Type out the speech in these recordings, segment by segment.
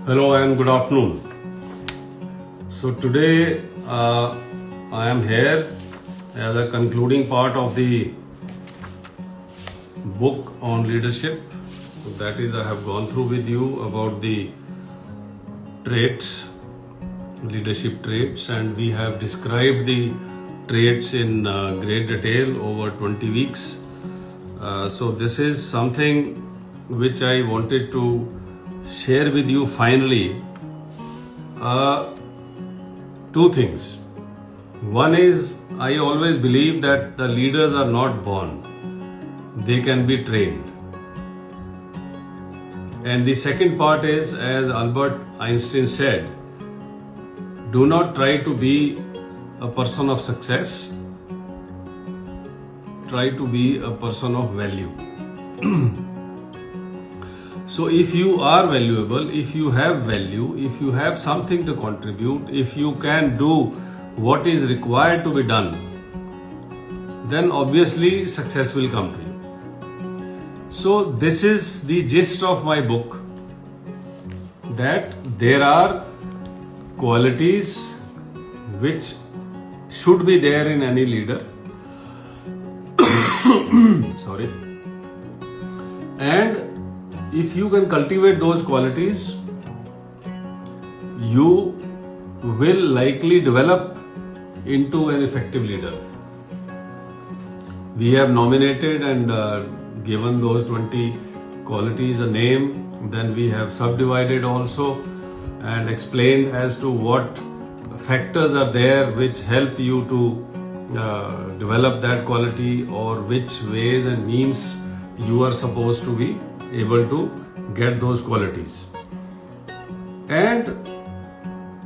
Hello and good afternoon. So today I am here as a concluding part of the book on leadership. That is, I have gone through with you about the traits, leadership traits, and we have described the traits in great detail over 20 weeks. So this is something which I wanted to share with you finally. Two things. One is, I always believe that the leaders are not born, they can be trained. And the second part is, as Albert Einstein said, do not try to be a person of success, try to be a person of value. So if you are valuable, if you have value, if you have something to contribute, if you can do what is required to be done, then obviously success will come to you. So this is the gist of my book, that there are qualities which should be there in any leader. Sorry. And if you can cultivate those qualities, you will likely develop into an effective leader. We have nominated and given those 20 qualities a name. Then we have subdivided also and explained as to what factors are there which help you to develop that quality, or which ways and means you are supposed to be able to get those qualities. And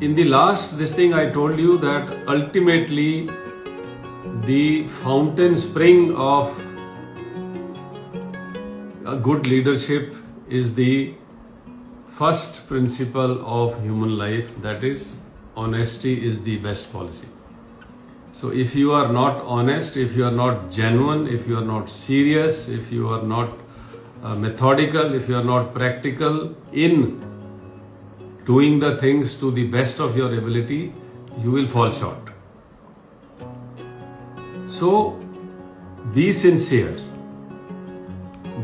in the last thing I told you that ultimately the fountain spring of a good leadership is the first principle of human life, that is, honesty is the best policy. So if you are not honest, if you are not genuine, if you are not serious, if you are not methodical, if you are not practical in doing the things to the best of your ability, you will fall short. So be sincere,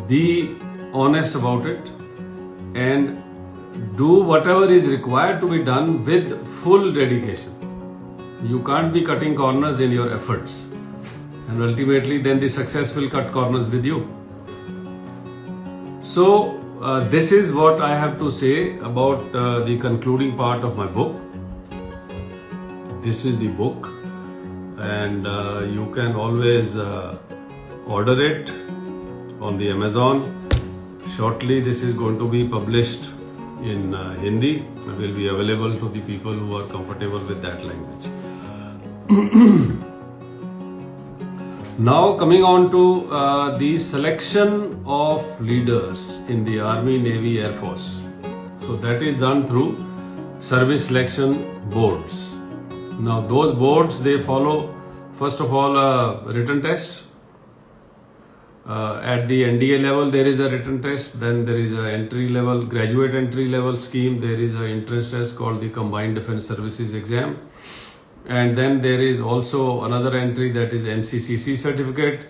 be honest about it, and do whatever is required to be done with full dedication. You can't be cutting corners in your efforts, and ultimately then the success will cut corners with you. So this is what I have to say about the concluding part of my book. This is the book, and you can always order it on the Amazon. Shortly this is going to be published in Hindi and will be available to the people who are comfortable with that language. Now coming on to the selection of leaders in the Army, Navy, Air Force. So that is done through service selection boards. Now those boards, they follow first of all a written test. At the NDA level there is a written test, then there is a entry level, graduate entry level scheme, there is an entrance test called the Combined Defence Services exam. And then there is also another entry, that is NCCC certificate,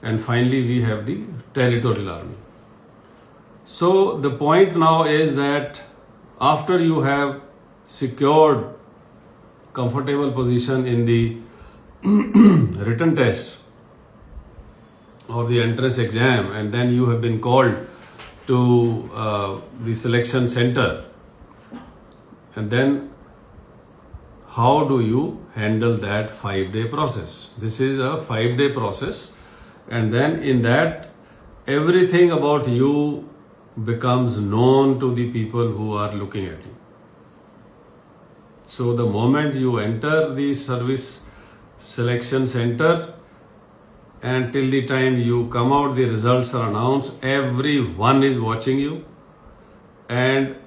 and finally we have the Territorial Army. So the point now is that after you have secured comfortable position in the written test or the entrance exam, and then you have been called to the selection center, and then how do you handle that 5-day process? This is a 5-day process, and then in that everything about you becomes known to the people who are looking at you. So the moment you enter the service selection center and till the time you come out, the results are announced, everyone is watching you, and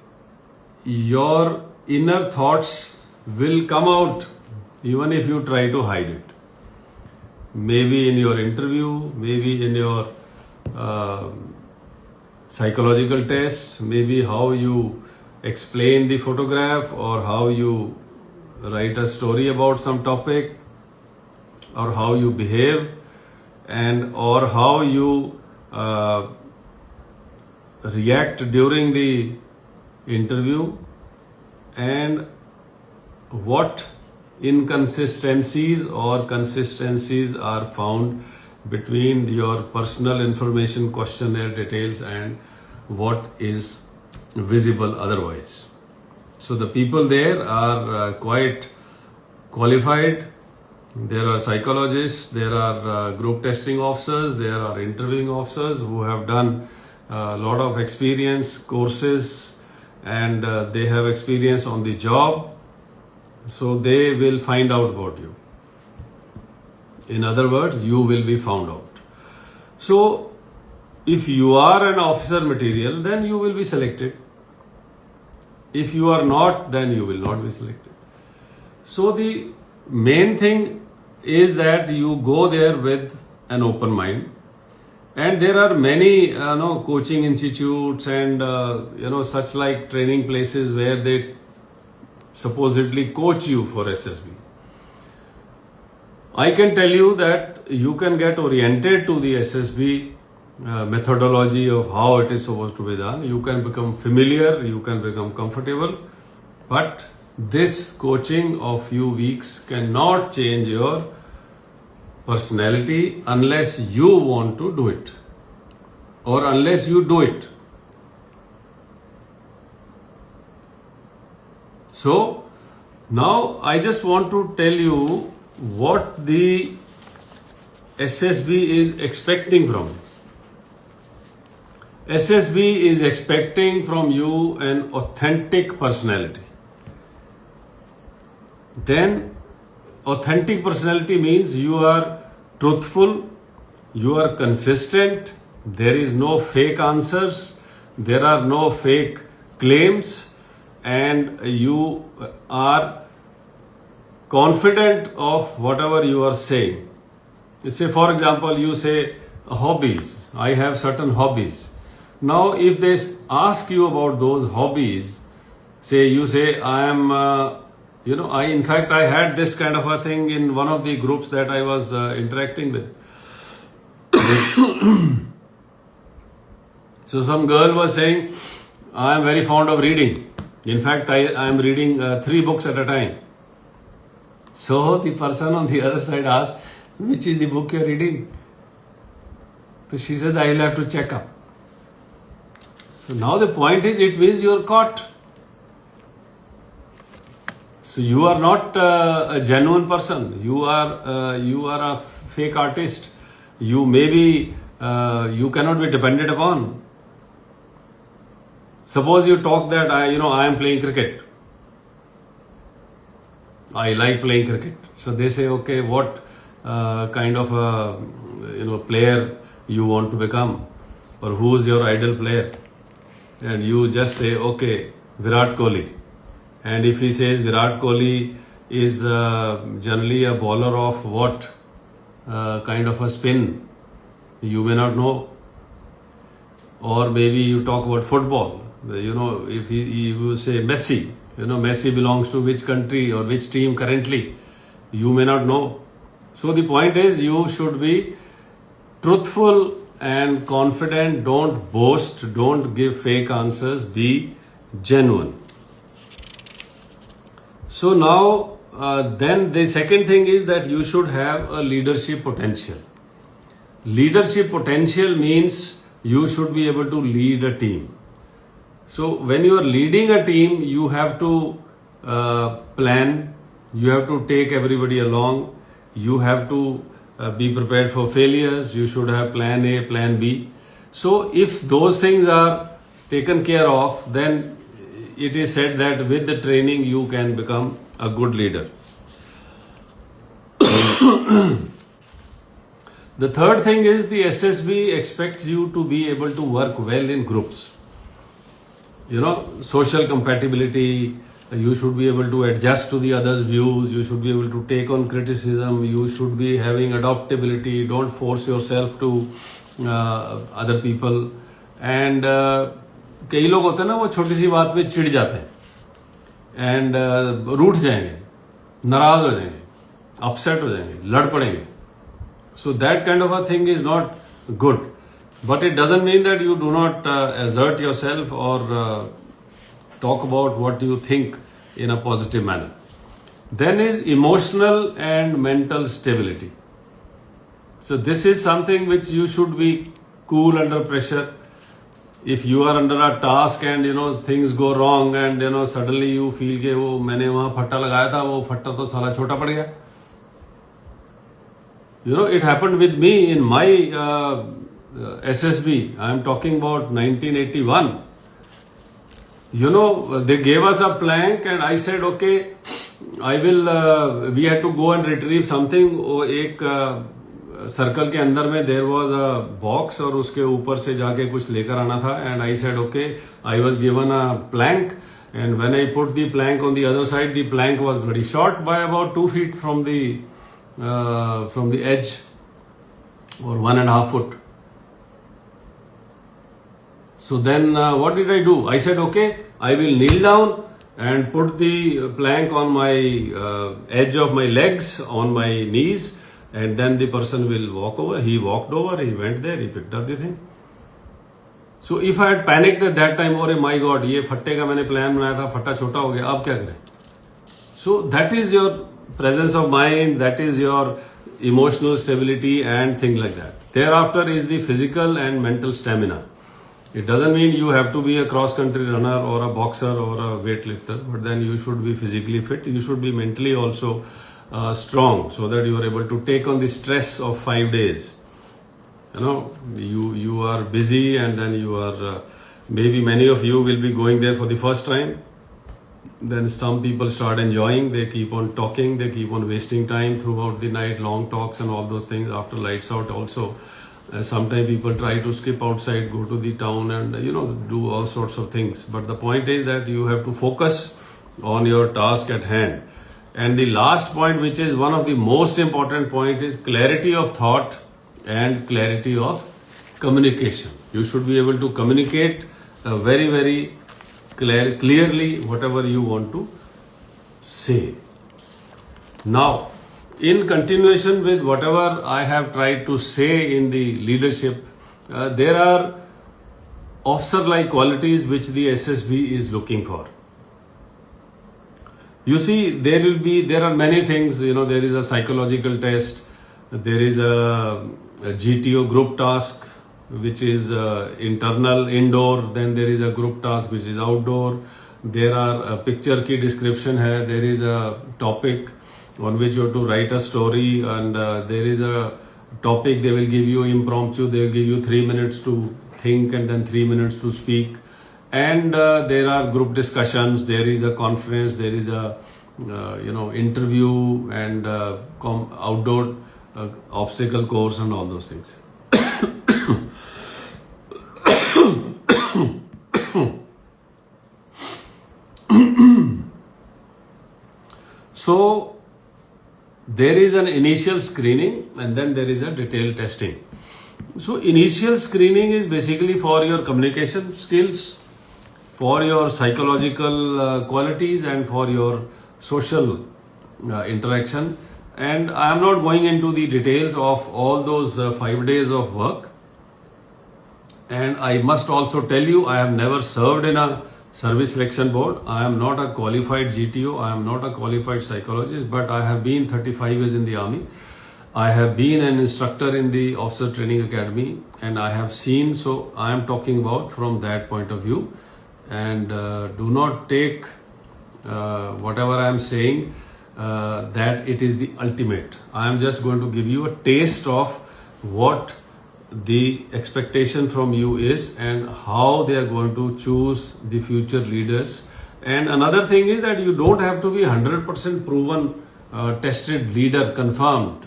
your inner thoughts will come out even if you try to hide it. Maybe in your interview, maybe in your psychological tests, maybe how you explain the photograph, or how you write a story about some topic, or how you behave, and or how you react during the interview, and what inconsistencies or consistencies are found between your personal information questionnaire details and what is visible otherwise. So the people there are quite qualified. There are psychologists, there are group testing officers, there are interviewing officers who have done a lot of experience courses, and they have experience on the job. So they will find out about you. In other words, you will be found out. So if you are an officer material, then you will be selected. If you are not, then you will not be selected. So the main thing is that you go there with an open mind. And there are many coaching institutes and such like training places where they supposedly coach you for SSB. I can tell you that you can get oriented to the SSB methodology of how it is supposed to be done. You can become familiar, you can become comfortable, but this coaching of few weeks cannot change your personality unless you want to do it, or unless you do it. So now I just want to tell you what the SSB is expecting from you. SSB is expecting from you an authentic personality. Then authentic personality means you are truthful, you are consistent, there is no fake answers, there are no fake claims, and you are confident of whatever you are saying. Say, for example, you say hobbies. I have certain hobbies. Now, if they ask you about those hobbies, you say, I am, in fact, I had this kind of a thing in one of the groups that I was interacting with. So some girl was saying, I am very fond of reading. In fact, I am reading 3 books at a time. So the person on the other side asked, which is the book you are reading? So she says, I will have to check up. So now the point is, it means you are caught. So you are not a genuine person. You are a fake artist. You maybe you cannot be depended upon. Suppose you talk that I am playing cricket. I like playing cricket. So they say, okay, what kind of a player you want to become, or who is your idol player? And you just say, okay, Virat Kohli. And if he says Virat Kohli is generally a bowler of what kind of a spin, you may not know. Or maybe you talk about football. If you say Messi, Messi belongs to which country or which team currently, you may not know. So the point is, you should be truthful and confident. Don't boast, don't give fake answers, be genuine. So now then the second thing is that you should have a leadership potential. Leadership potential means you should be able to lead a team. So when you are leading a team, you have to plan, you have to take everybody along, you have to be prepared for failures, you should have plan A, plan B. So if those things are taken care of, then it is said that with the training you can become a good leader. The third thing is the SSB expects you to be able to work well in groups. Social compatibility, you should be able to adjust to the other's views, you should be able to take on criticism, you should be having adaptability, don't force yourself to other people, and कई लोग होते हैं ना, वो छोटी सी बात पे चिढ़ जाते हैं एंड रूठ जाएंगे, नाराज हो जाएंगे, अपसेट हो जाएंगे, लड़ पड़ेंगे. So that kind of a thing is not good. But it doesn't mean that you do not assert yourself or talk about what you think in a positive manner. Then is emotional and mental stability. So this is something which you should be cool under pressure. If you are under a task and things go wrong and suddenly you feel कि वो मैंने वहाँ फट्टा लगाया था, वो फट्टा तो साला छोटा पड़ गया. It happened with me in my SSB. I am talking about 1981. They gave us a plank and I said, okay, I will, we had to go and retrieve something. एक सर्कल के अंदर में there was a box और उसके ऊपर से जाके कुछ लेकर आना था. And I said, okay, I was given a plank. And when I put the plank on the other side, the plank was very short by about 2 feet from the edge or 1.5 foot. So then what did I do? I said, okay, I will kneel down and put the plank on my edge of my legs, on my knees, and then the person will walk over. He walked over, he went there, he picked up the thing. So if I had panicked at that time, oh my God, ये फट्टे का मैंने plan बनाया था, फट्टा छोटा हो गया, अब क्या करें? So that is your presence of mind, that is your emotional stability and things like that. Thereafter is the physical and mental stamina. It doesn't mean you have to be a cross-country runner or a boxer or a weightlifter, but then you should be physically fit. You should be mentally also strong so that you are able to take on the stress of 5 days. You are busy and then you are, maybe many of you will be going there for the first time. Then some people start enjoying, they keep on talking, they keep on wasting time throughout the night, long talks and all those things after lights out also. Sometimes people try to skip outside, go to the town and do all sorts of things. But the point is that you have to focus on your task at hand. And the last point, which is one of the most important point, is clarity of thought and clarity of communication. You should be able to communicate very, very clearly whatever you want to say. Now, in continuation with whatever I have tried to say in the leadership, there are officer-like qualities which the SSB is looking for. You see, there are many things. There is a psychological test, there is a GTO group task, which is internal, indoor. Then there is a group task which is outdoor. There are a picture ki description hai. There is a topic on which you have to write a story, and there is a topic they will give you impromptu. They will give you 3 minutes to think and then 3 minutes to speak. And there are group discussions. There is a conference. There is a interview and outdoor obstacle course and all those things. So there is an initial screening and then there is a detailed testing. So initial screening is basically for your communication skills, for your psychological qualities and for your social interaction. And I am not going into the details of all those 5 days of work. And I must also tell you, I have never served in a service selection board. I am not a qualified GTO. I am not a qualified psychologist, but I have been 35 years in the army. I have been an instructor in the Officer Training Academy and I have seen, so I am talking about from that point of view. And do not take whatever I am saying that it is the ultimate. I am just going to give you a taste of what the expectation from you is and how they are going to choose the future leaders. And another thing is that you don't have to be 100% proven, tested leader, confirmed,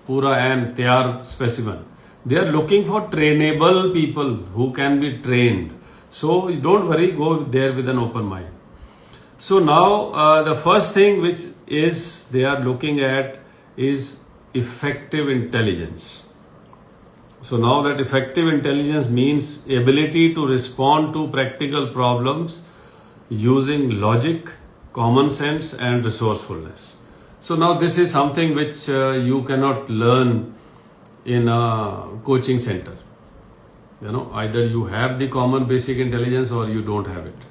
pura and tayar specimen. They are looking for trainable people who can be trained. So don't worry, go there with an open mind. So now the first thing which is they are looking at is effective intelligence. So now that effective intelligence means ability to respond to practical problems using logic, common sense and resourcefulness. So now this is something which you cannot learn in a coaching center. Either you have the common basic intelligence or you don't have it.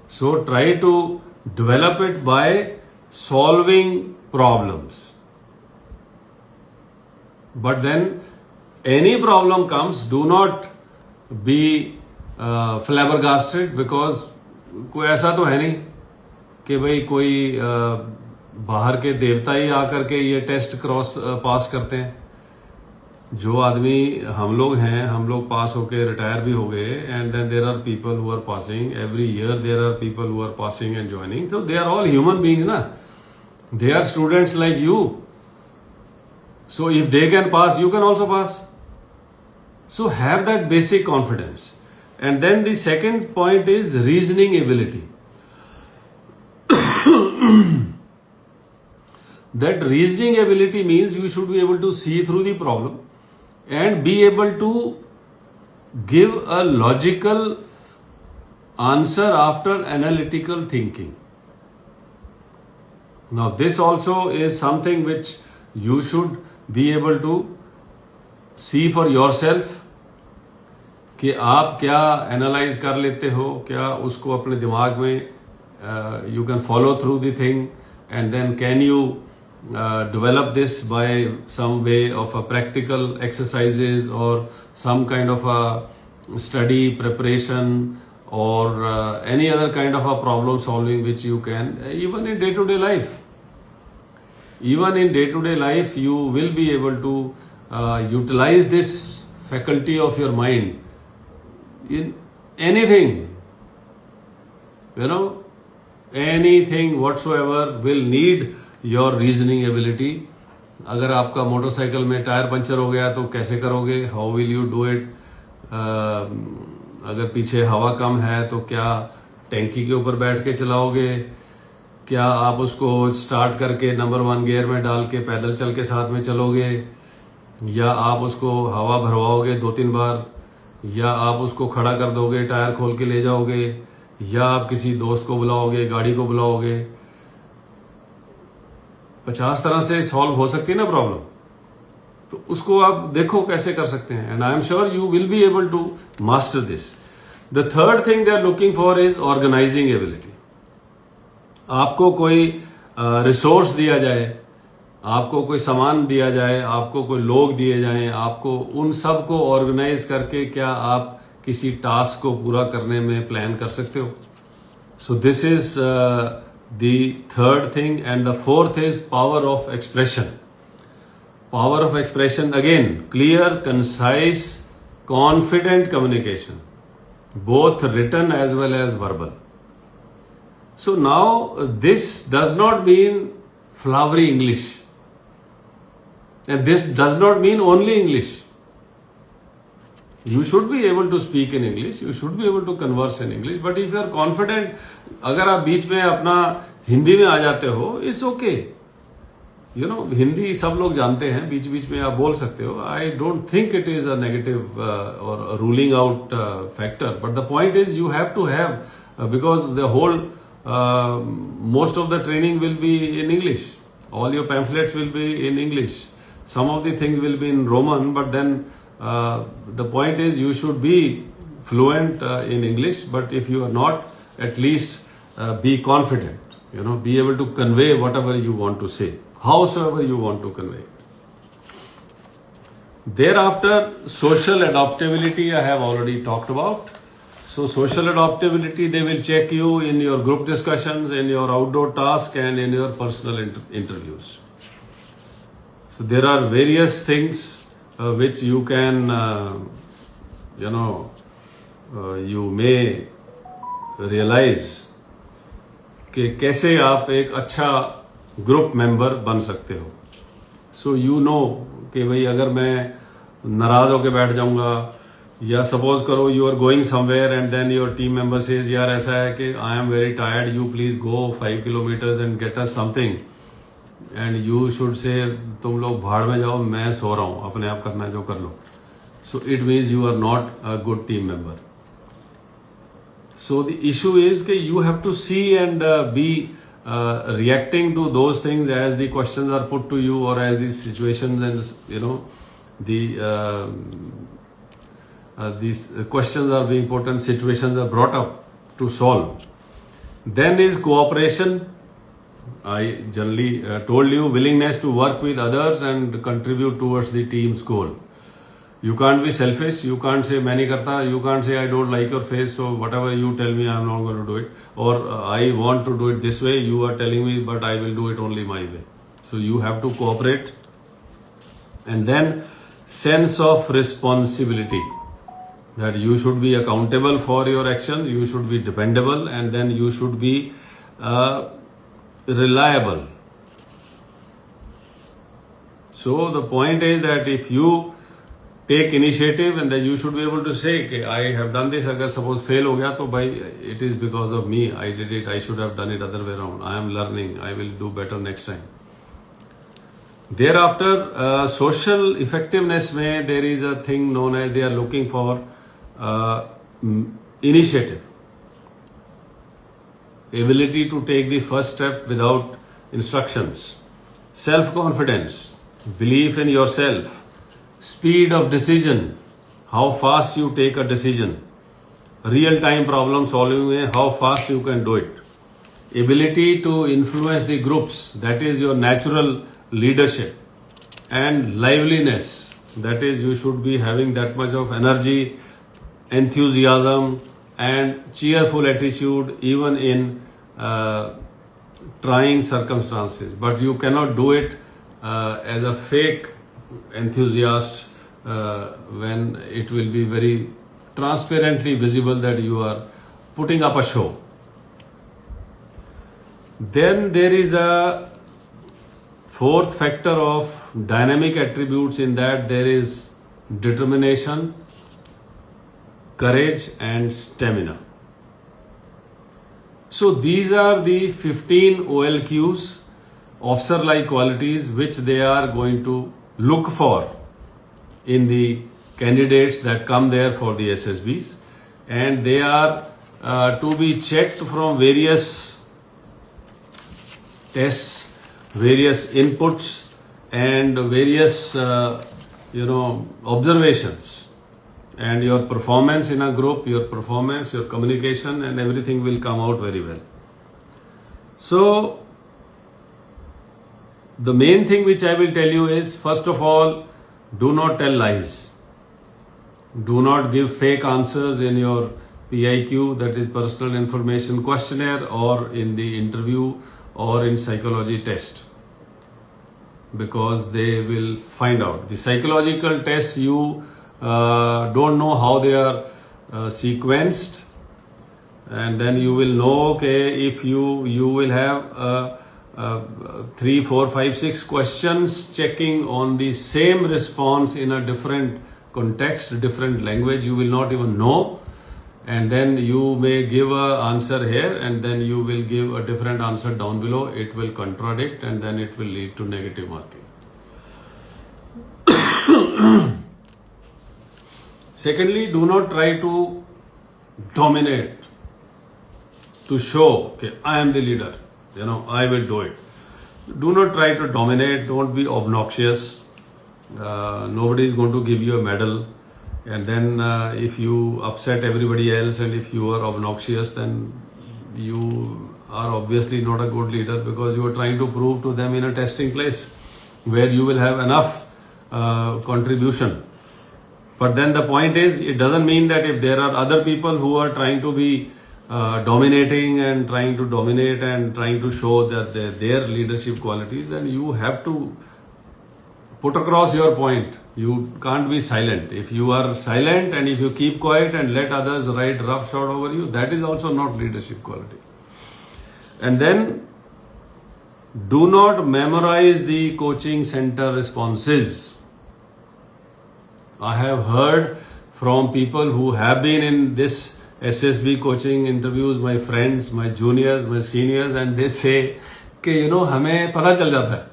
So try to develop it by solving problems. But then any problem comes, do not be flabbergasted, because कोई ऐसा तो है नहीं कि भाई कोई बाहर के देवता ही आकर के ये टेस्ट पास करते हैं. जो आदमी हम लोग हैं, हम लोग पास होके रिटायर भी हो गए, and then there are people who are passing every year, there are people who are passing and joining. तो they are all human beings ना, they are students like you. So if they can pass, you can also pass. So have that basic confidence. And then the second point is reasoning ability. That reasoning ability means you should be able to see through the problem and be able to give a logical answer after analytical thinking. Now this also is something which you should be able to see for yourself कि आप क्या analyse कर लेते हो, क्या उसको अपने दिमाग में you can follow through the thing, and then can you develop this by some way of a practical exercises or some kind of a study preparation or any other kind of a problem solving which you can, even in day-to-day life. Even in day-to-day life, you will be able to utilize this faculty of your mind in anything. Anything whatsoever will need your reasoning ability. अगर आपका motorcycle में tyre puncture हो गया तो कैसे करोगे? How will you do it? अगर पीछे हवा कम है तो क्या टैंकी के ऊपर बैठ के चलाओगे? क्या आप उसको स्टार्ट करके नंबर 1 गियर में डाल के पैदल चल के साथ में चलोगे, या आप उसको हवा भरवाओगे 2-3 बार, या आप उसको खड़ा कर दोगे, टायर खोल के ले जाओगे, या आप किसी दोस्त को बुलाओगे, गाड़ी को बुलाओगे? 50 तरह से सॉल्व हो सकती है ना प्रॉब्लम. तो उसको आप देखो कैसे कर सकते हैं, and I am sure you will be able to master this. The third thing they are looking for is organising ability. आपको कोई रिसोर्स दिया जाए, आपको कोई सामान दिया जाए, आपको कोई लोग दिए जाएं, आपको उन सब को ऑर्गेनाइज करके क्या आप किसी टास्क को पूरा करने में प्लान कर सकते हो? So this is the third thing. And the fourth is power of expression. Power of expression, again, clear, concise, confident communication, both written as well as verbal. So now this does not mean flowery English, and this does not mean only English. You should be able to speak in English, you should be able to converse in English, but if you are confident, अगर आप बीच में अपना हिंदी में आ जाते हो, it's okay. Hindi सब लोग जानते हैं, बीच बीच में आप बोल सकते हो. I don't think it is a negative or a ruling out factor, but the point is you have to have, because the whole most of the training will be in English. All your pamphlets will be in English. Some of the things will be in Roman, but then the point is you should be fluent in English, but if you are not, at least be confident, be able to convey whatever you want to say, howsoever you want to convey. Thereafter, social adaptability I have already talked about. So social adaptability, they will check you in your group discussions, in your outdoor tasks, and in your personal interviews. So there are various things which you can, you may realize कि कैसे आप एक अच्छा group member बन सकते हो. So you know कि भाई अगर मैं नाराज होके बैठ जाऊंगा, या सपोज करो you are going somewhere and then your team member says यार ऐसा है कि I am very tired, you please go 5 kilometres and get us something, and you should say तुम लोग भाड़ में जाओ, मैं सो रहा हूँ, अपने आप करना है जो कर लो. so it means you are not a good team member. So the issue is that you have to see and be reacting to those things as the questions are put to you, or as the situations and these questions are being put and situations are brought up to solve. Then is cooperation. I generally told you, willingness to work with others and contribute towards the team's goal. You can't be selfish. You can't say main nahi karta. You can't say I don't like your face, so whatever you tell me, I'm not going to do it. Or I want to do it this way. You are telling me, but I will do it only my way. So you have to cooperate. And then sense of responsibility, that you should be accountable for your actions. You should be dependable, and then you should be reliable. So the point is that if you take initiative, and then you should be able to say, okay, I have done this. Agar suppose fail ho gaya, to bhai, it is because of me. I did it. I should have done it other way around. I am learning. I will do better next time. Thereafter, social effectiveness mein, there is a thing known as they are looking for initiative. Ability to take the first step without instructions. Self-confidence. Belief in yourself. Speed of decision, how fast you take a decision. Real-time problem solving, how fast you can do it. Ability to influence the groups, that is your natural leadership. And liveliness, that is you should be having that much of energy, enthusiasm and cheerful attitude even in trying circumstances. But you cannot do it as a fake enthusiast when it will be very transparently visible that you are putting up a show. Then there is a fourth factor of dynamic attributes, in that there is determination, courage and stamina. So these are the 15 OLQs, officer-like qualities, which they are going to look for in the candidates that come there for the SSBs, and they are to be checked from various tests, various inputs and various observations, and your performance in a group, your performance, your communication and everything will come out very well. So the main thing which I will tell you is, first of all, do not tell lies. Do not give fake answers in your PIQ, that is personal information questionnaire, or in the interview or in psychology test, because they will find out. The psychological tests, you don't know how they are sequenced, and then you will know, okay, if you will have 3, 4, 5, 6 questions checking on the same response in a different context, different language, you will not even know. And then you may give an answer here and then you will give a different answer down below. It will contradict and then it will lead to negative marking. Secondly, do not try to dominate, to show, okay, I am the leader, I will do it. Do not try to dominate. Don't be obnoxious. Nobody is going to give you a medal. And then if you upset everybody else and if you are obnoxious, then you are obviously not a good leader, because you are trying to prove to them in a testing place where you will have enough contribution. But then the point is, it doesn't mean that if there are other people who are trying to be dominating and trying to dominate and trying to show that their leadership qualities, then you have to put across your point. You can't be silent. If you are silent and if you keep quiet and let others write roughshod over you, that is also not leadership quality. And then do not memorize the coaching center responses. I have heard from people who have been in this SSB coaching interviews, my friends, my juniors, my seniors, and they say कि हमें पता चल जाता है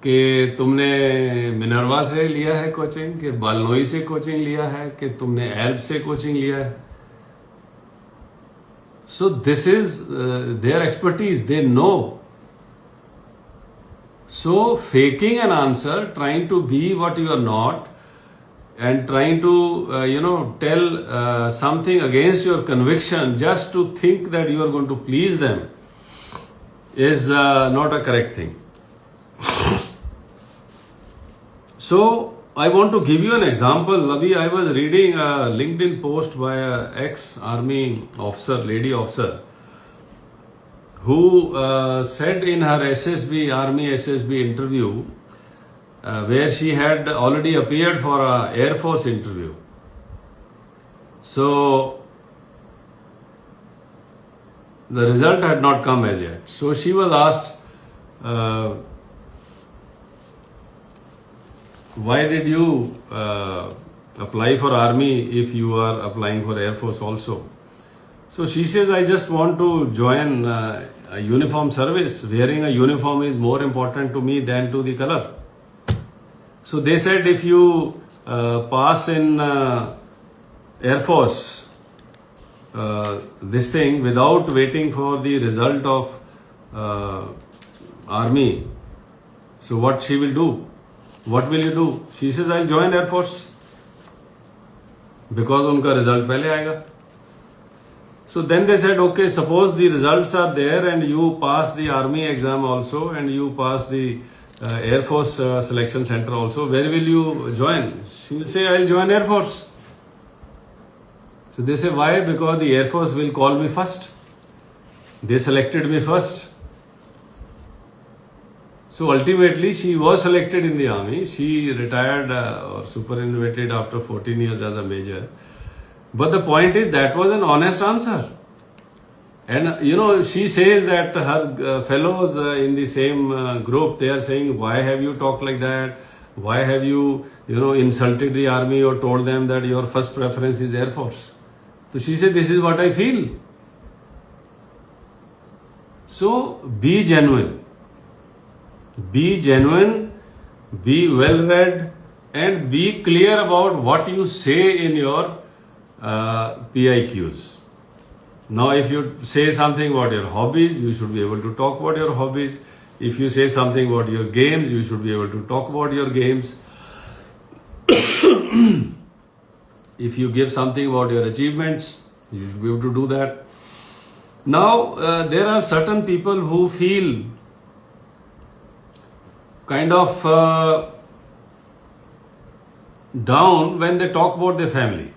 कि तुमने Minerva से लिया है कोचिंग, कि बालनोई से कोचिंग लिया है, कि तुमने एल्ब से कोचिंग लिया है. So this is their expertise, they know. So faking an answer, trying to be what you are not, and trying to tell something against your conviction just to think that you are going to please them is not a correct thing. So I want to give you an example. Abhi, I was reading a LinkedIn post by an ex-army officer, lady officer, who said in her Army SSB interview, where she had already appeared for an Air Force interview. So the result had not come as yet. So she was asked, why did you apply for army if you are applying for Air Force also? So she says, I just want to join a uniform service. Wearing a uniform is more important to me than to the color. So they said, if you pass in Air Force, this thing without waiting for the result of army, so what she will do? What will you do? She says, I'll join Air Force because उनका result पहले आएगा. So then they said, okay, suppose the results are there and you pass the army exam also and you pass the Air Force selection center also, where will you join? She'll say, I'll join Air Force. So they say, why? Because the Air Force will call me first. They selected me first. So ultimately, she was selected in the army. She retired or superannuated after 14 years as a major. But the point is, that was an honest answer. And she says that her fellows in the same group, they are saying, why have you talked like that? Why have you, insulted the army or told them that your first preference is Air Force? So she said, this is what I feel. So be genuine. Be genuine, be well read, and be clear about what you say in your PIQs. Now, if you say something about your hobbies, you should be able to talk about your hobbies. If you say something about your games, you should be able to talk about your games. If you give something about your achievements, you should be able to do that. Now, there are certain people who feel kind of down when they talk about their family,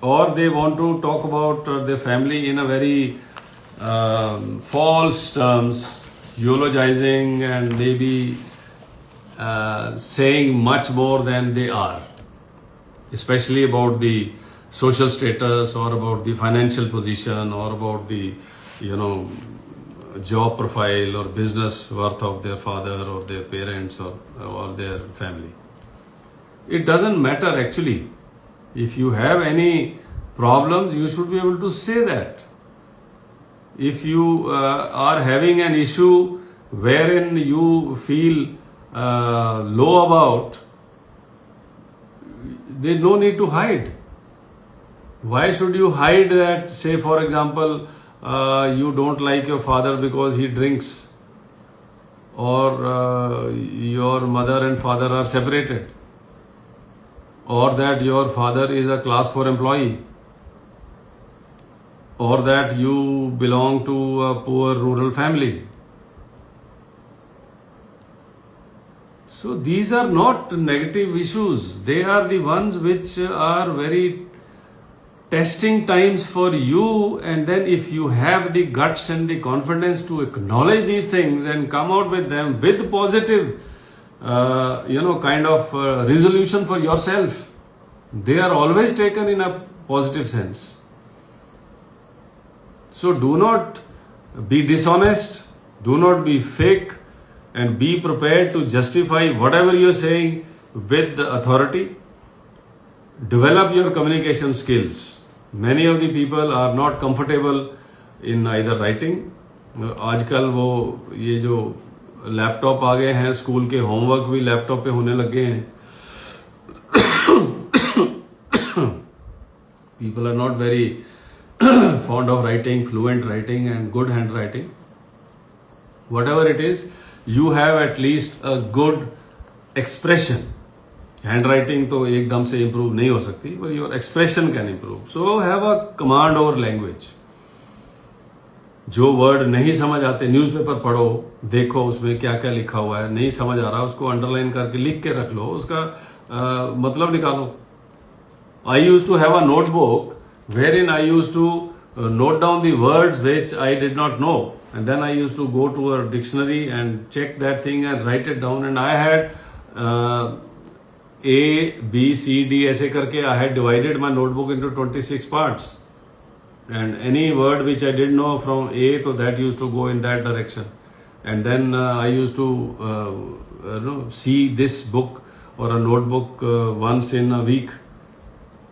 or they want to talk about their family in a very false terms, eulogizing and maybe saying much more than they are, especially about the social status or about the financial position or about the job profile or business worth of their father or their parents or their family. It doesn't matter actually. If you have any problems, you should be able to say that. If you are having an issue wherein you feel low about, there's no need to hide. Why should you hide that, say for example, you don't like your father because he drinks, or your mother and father are separated, or that your father is a class 4 employee, or that you belong to a poor rural family. So these are not negative issues. They are the ones which are very testing times for you, and then if you have the guts and the confidence to acknowledge these things and come out with them with positive kind of resolution for yourself, they are always taken in a positive sense. So do not be dishonest, do not be fake, and be prepared to justify whatever you're saying with the authority. Develop your communication skills. Many of the people are not comfortable in either writing. आजकल वो ये जो laptop आ गए हैं, school के homework भी laptop पे होने लग गए हैं. People are not very fond of writing, fluent writing and good handwriting. Whatever it is, you have at least a good expression. Handwriting तो एकदम से improve नहीं हो सकती, but your expression can improve. So have a command over language. जो word नहीं समझ आते, न्यूज़पेपर पढ़ो, देखो उसमें क्या क्या लिखा हुआ है, नहीं समझ आ रहा उसको अंडरलाइन करके लिख के रख लो, उसका मतलब निकालो. I used to have a notebook wherein I used to note down the words which I did not know, and then I used to go to a dictionary and check that thing and write it down. And I had A, B, C, D ऐसे करके I had divided my notebook into 26 parts. And any word which I didn't know from A, so that used to go in that direction. And then I used to see this book or a notebook once in a week.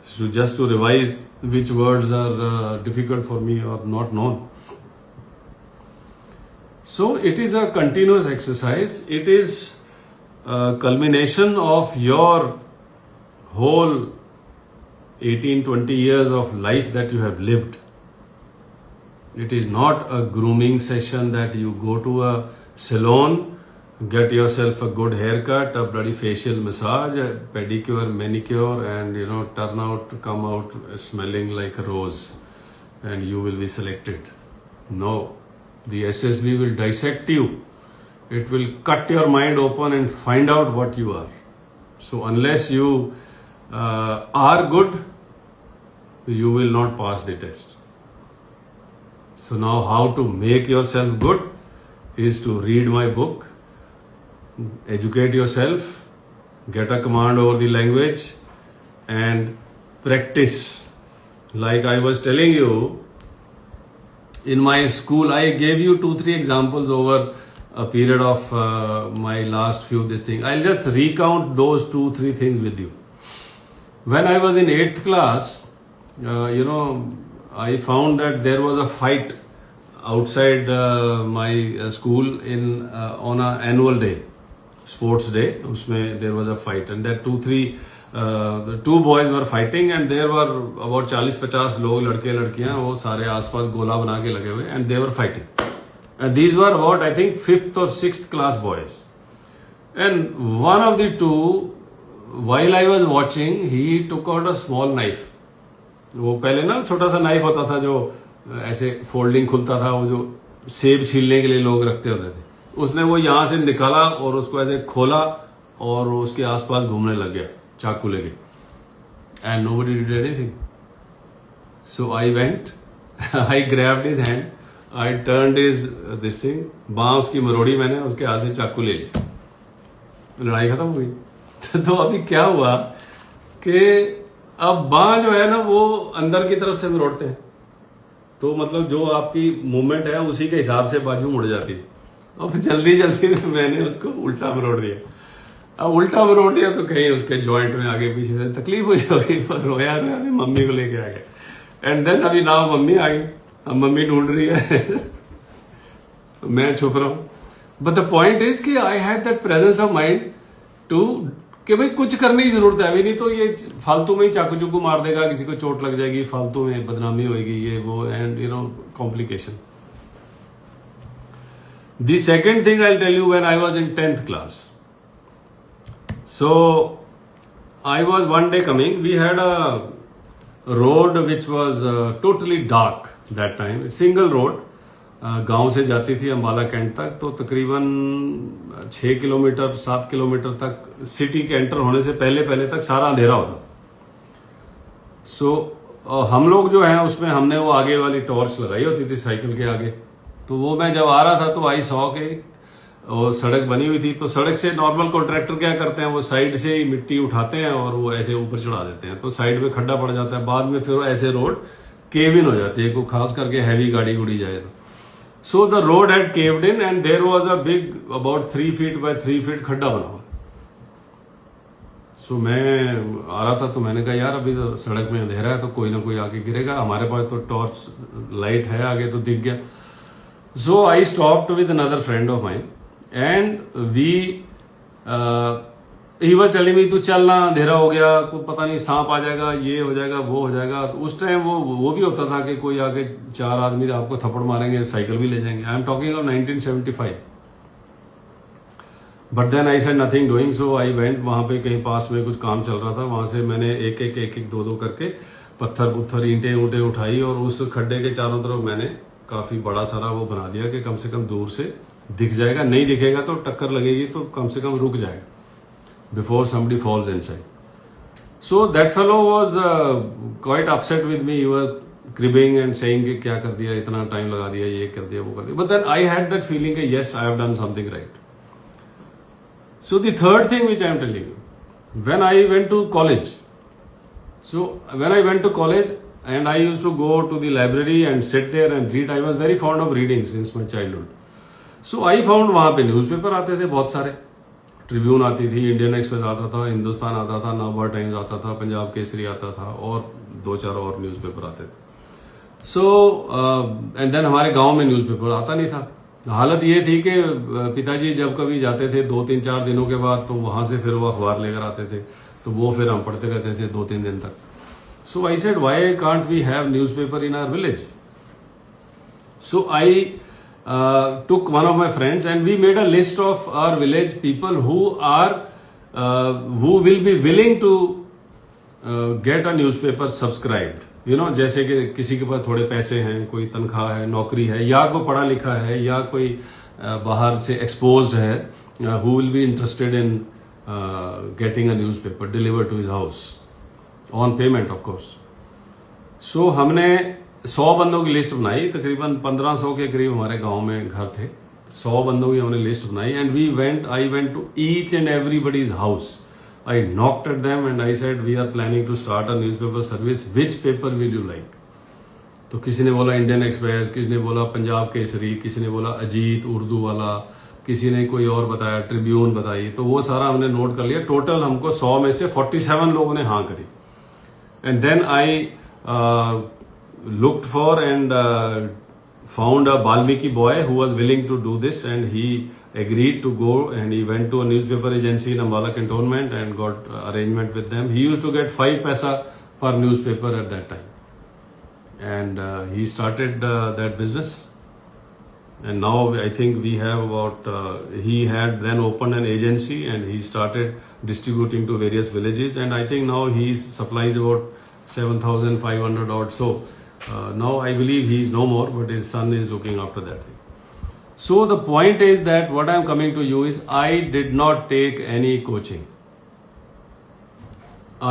So just to revise which words are difficult for me or not known. So it is a continuous exercise. It is a culmination of your whole 18-20 years of life that you have lived. It is not a grooming session that you go to a salon, get yourself a good haircut, a bloody facial massage, a pedicure, manicure, and come out smelling like a rose, and you will be selected. No, the SSB will dissect you. It will cut your mind open and find out what you are. So unless you are good, you will not pass the test. So now how to make yourself good is to read my book, educate yourself, get a command over the language, and practice. Like I was telling you, in my school, I gave you 2-3 examples over a period of my last few this thing. I'll just recount those 2-3 things with you. When I was in 8th class, I found that there was a fight outside my school on an annual day, sports day. Usme there was a fight, and there 2 boys were fighting, and there were about 40-50 लोग लड़के लड़कियां वो सारे आसपास गोला बना के लगे हुए, and they were fighting. And these were about, I think, 5th or 6th class boys. And one of the two, while I was watching, he took out a small knife. वो पहले ना छोटा सा नाइफ होता था जो ऐसे folding खुलता था, वो जो सेब छीलने के लिए लोग रखते होते थे. उसने वो यहाँ से निकाला और उसको ऐसे खोला और उसके आसपास घूमने लग गया चाकू लेके. And nobody did anything. So I went, I grabbed his hand, I turned his this thing, बांस की मरोड़ी मैंने उसके हाथ से चाकू ले लिया, लड़ाई खत्म हो गई. तो अभी क्या हुआ कि अब बाँ जो है ना वो अंदर की तरफ से मरोड़ते हैं, तो मतलब जो आपकी मूवमेंट है उसी के हिसाब से बाजू मुड़ जाती है. अब जल्दी जल्दी में मैंने उसको उल्टा मरोड़ दिया. अब उल्टा मरोड़ दिया तो कहीं उसके जॉइंट में आगे पीछे से तकलीफ हुई होगी, पर रोया अभी मम्मी को लेके आ गया. एंड देन अभी नाव मम्मी आ गई, अब मम्मी ढूंढ रही है, मैं छुप रहा हूं. बट द पॉइंट इज कि I had that presence of mind to कि भाई कुछ करने की जरूरत है अभी, नहीं तो ये फालतू में ही चाकू चुकू मार देगा, किसी को चोट लग जाएगी, फालतू में बदनामी होगी, ये वो, and complication. The second thing I tell you, when I was in 10th class, so I was one day coming, we had a road which was totally dark that time. It's single road, गांव से जाती थी Ambala cantt तक, तो तकरीबन 6 kilometre 7 kilometre तक city के enter होने से पहले तक सारा अंधेरा होता था. सो हम लोग जो हैं उसमें हमने वो आगे वाली टॉर्च लगाई होती थी साइकिल के आगे. तो वो मैं जब आ रहा था तो आई सौ के वो सड़क बनी हुई थी. तो सड़क से नॉर्मल कॉन्ट्रैक्टर क्या करते हैं, वो साइड से ही मिट्टी उठाते हैं और वो ऐसे ऊपर चढ़ा देते हैं, तो साइड में खड्डा पड़ जाता है. बाद में फिर ऐसे रोड केव इन हो जाती है, को खास करके हैवी गाड़ी उड़ी जाए तो. So the road had caved in and there was a big about 3 feet by 3 feet खड्डा बना हुआ. So मैं आ रहा था तो मैंने कहा यार अभी तो सड़क में अंधेरा है तो कोई ना कोई आके गिरेगा, हमारे पास तो टॉर्च लाइट है आगे तो दिख गया. So I stopped with another friend of mine and we he was telling me, तू चलना, अंधेरा हो गया, कोई पता नहीं सांप आ जाएगा, ये हो जाएगा, वो हो जाएगा. तो उस टाइम वो भी होता था कि कोई आके 4 आदमी आपको थप्पड़ मारेंगे, साइकिल भी ले जाएंगे. I am talking of 1975. But then I said nothing doing, so I went. वहां पे कहीं पास में कुछ काम चल रहा था, वहां से मैंने एक दो करके पत्थर ईंटें उठाई और उस खड्डे के चारों तरफ मैंने काफी बड़ा सारा वो बना दिया कि कम से कम दूर से दिख जाएगा, नहीं दिखेगा तो टक्कर लगेगी तो कम से कम रुक जाएगा before somebody falls inside. So that fellow was quite upset with me. You are cribbing and saying कि क्या कर दिया, इतना टाइम लगा दिया, ये कर दिया, वो कर दिया. But then I had that feeling कि yes, I have done something right. So the third thing which I am telling you, when I went to college, and I used to go to the library and sit there and read. I was very fond of reading since my childhood. So I found वहाँ पे newspaper आते थे बहुत सारे. Tribune आती थी, Indian express आता था, हिंदुस्तान आता था, नवभारत टाइम्स आता था, पंजाब केसरी आता था और 2-4 और न्यूज़पेपर आते थे. सो एंड देन हमारे गांव में न्यूज़पेपर आता नहीं था. हालत ये थी कि पिताजी जब कभी जाते थे 2-3-4 दिनों के बाद, तो वहां से फिर वो अखबार लेकर आते थे, तो वो फिर हम पढ़ते रहते थे 2-3 दिन तक. So I said why can't we have newspaper in our village. So I took one of my friends and we made a list of our village people who will be willing to get a newspaper subscribed. You know, जैसे कि किसी के पास थोड़े पैसे हैं, कोई तनख्वाह है, नौकरी है, या कोई पढ़ा लिखा है, या कोई बाहर से एक्सपोज्ड है, who will be interested in getting a newspaper delivered to his house on payment of course. So हमने 100 बंदों की लिस्ट बनाई. तकरीबन 1500 के करीब हमारे गांव में घर थे. 100 बंदों की हमने लिस्ट बनाई and I went to each and everybody's house. I knocked at them and I said we are planning to start a newspaper service. Which paper will you like? तो किसी ने बोला इंडियन एक्सप्रेस, किसी ने बोला पंजाब केसरी, किसी ने बोला अजीत उर्दू वाला, किसी ने कोई और बताया, ट्रिब्यून बताई. तो वो सारा हमने नोट कर लिया. टोटल हमको 100 में से 47 लोगों ने हाँ करी. And then I looked for and found a Balmiki boy who was willing to do this, and he agreed to go and he went to a newspaper agency in Ambala Cantonment and got arrangement with them. He used to get 5 paisa per newspaper at that time, and he started that business. And now I think we have about he had then opened an agency and he started distributing to various villages, and I think now he supplies about 7,500 odd. So now I believe he is no more, but his son is looking after that thing. So the point is that what I am coming to you is I did not take any coaching.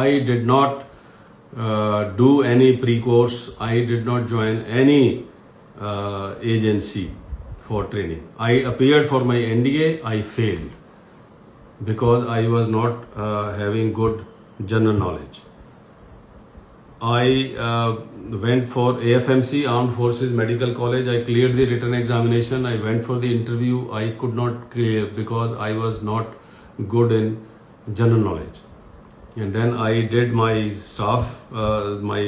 I did not do any pre-course. I did not join any agency for training. I appeared for my NDA. I failed because I was not having good general knowledge. I went for AFMC, Armed Forces Medical College. I cleared the written examination. I went for the interview. I could not clear because I was not good in general knowledge. And then I did my staff, my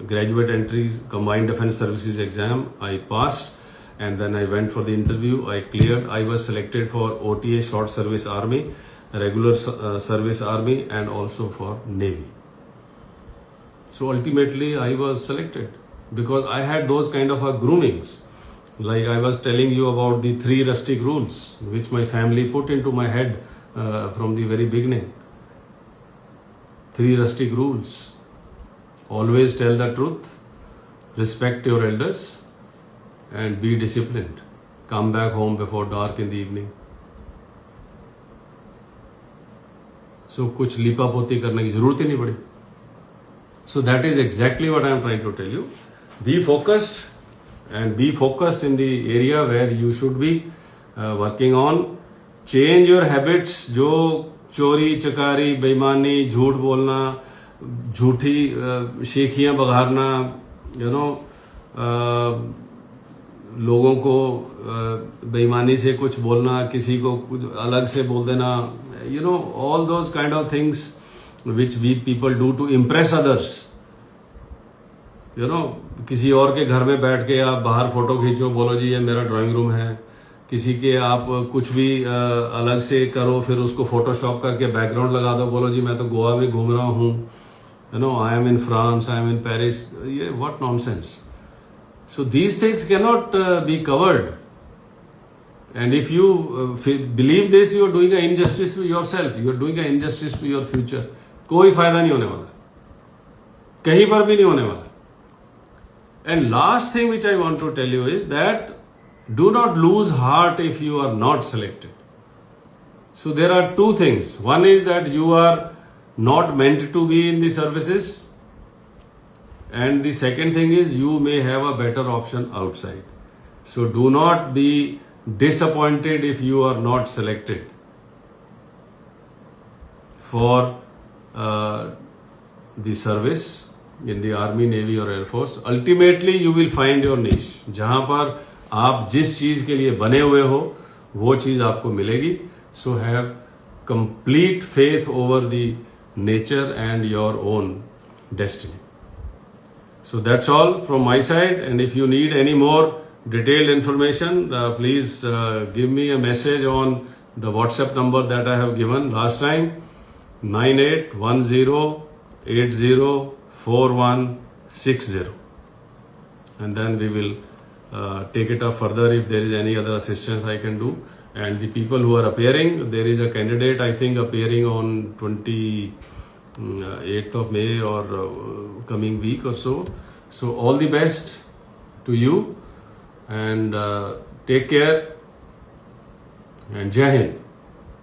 graduate entries, Combined Defense Services exam. I passed, and then I went for the interview. I cleared. I was selected for OTA, Short Service Army, Regular Service Army, and also for Navy. So ultimately I was selected because I had those kind of groomings. Like I was telling you about the 3 rustic rules which my family put into my head from the very beginning. 3 rustic rules. Always tell the truth, respect your elders, and be disciplined. Come back home before dark in the evening. So कुछ लीपा पोती करने की जरूरत ही नहीं पड़ी. So that is exactly what I am trying to tell you. Be focused and be focused in the area where you should be working on. Change your habits. जो चोरी चकारी बेईमानी झूठ बोलना झूठी शेखियां बघारना लोगों को बेईमानी से कुछ बोलना किसी को कुछ अलग से बोल देना all those kind of things which we people do to impress others. किसी और के घर में बैठ के आप बाहर फोटो खींचो बोलो जी ये मेरा ड्राइंग रूम है किसी के आप कुछ भी अलग से करो, फिर उसको फोटोशॉप करके बैकग्राउंड लगा दो, बोलो जी मैं तो गोवा में घूम रहा हूँ, you know, I am in France, I am in Paris. ये what nonsense. So these things cannot be covered. And if you believe this, you are doing an injustice to yourself. You are doing an injustice to your future. कोई फायदा नहीं होने वाला, कहीं पर भी नहीं होने वाला. And last thing which I want to tell you is that do not lose heart if you are not selected. So there are two things. One is that you are not meant to be in the services. And the second thing is you may have a better option outside. So do not be disappointed if you are not selected for the service in the Army, Navy or Air Force. Ultimately you will find your niche. जहाँ पर आप जिस चीज़ के लिए बने हुए हो वो चीज़ आपको मिलेगी. So have complete faith over the nature and your own destiny. So that's all from my side, and if you need any more detailed information, please give me a message on the WhatsApp number that I have given last time, 9810804160, and then we will take it up further if there is any other assistance I can do. And the people who are appearing, there is a candidate I think appearing on 28th of May or coming week or so. So all the best to you, and take care, and Jai Hind.